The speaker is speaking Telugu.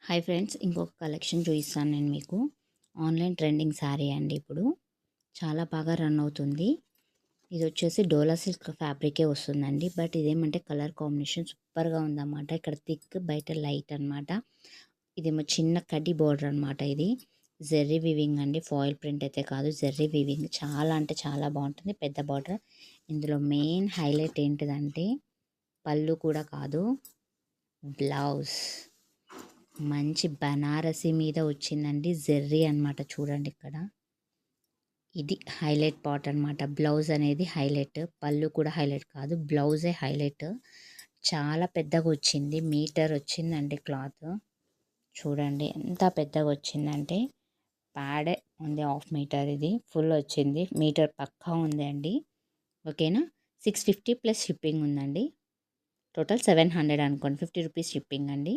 హాయ్ ఫ్రెండ్స్, ఇంకొక కలెక్షన్ చూపిస్తాను నేను మీకు. ఆన్లైన్ ట్రెండింగ్ శారీ అండి. ఇప్పుడు చాలా బాగా రన్ అవుతుంది. ఇది వచ్చేసి డోలా సిల్క్ ఫ్యాబ్రికే వస్తుందండి. బట్ ఇదేమంటే కలర్ కాంబినేషన్ సూపర్గా ఉందన్నమాట. ఇక్కడ థిక్, బయట లైట్ అనమాట. ఇదేమో చిన్న కడ్డీ బోర్డర్ అనమాట. ఇది జెర్రీ వివింగ్ అండి. ఫాయిల్ ప్రింట్ అయితే కాదు, జెర్రీ వివింగ్. చాలా అంటే చాలా బాగుంటుంది. పెద్ద బార్డర్. ఇందులో మెయిన్ హైలైట్ ఏంటిదంటే పళ్ళు కూడా కాదు, బ్లౌజ్ మంచి బనారసి మీద వచ్చిందండి. జెర్రీ అనమాట. చూడండి ఇక్కడ ఇది హైలైట్ పార్ట్ అనమాట. బ్లౌజ్ అనేది హైలైట్, పళ్ళు కూడా హైలైట్ కాదు, బ్లౌజే హైలైట్. చాలా పెద్దగా వచ్చింది, మీటర్ వచ్చిందండి క్లాత్. చూడండి ఎంత పెద్దగా వచ్చిందంటే ప్యాడే ఉంది, హాఫ్ మీటర్. ఇది ఫుల్ వచ్చింది, మీటర్ పక్కా ఉంది అండి. ఓకేనా. 650 ప్లస్ షిప్పింగ్ ఉందండి. టోటల్ 700 అనుకోండి, 50 రూపీస్ షిప్పింగ్ అండి.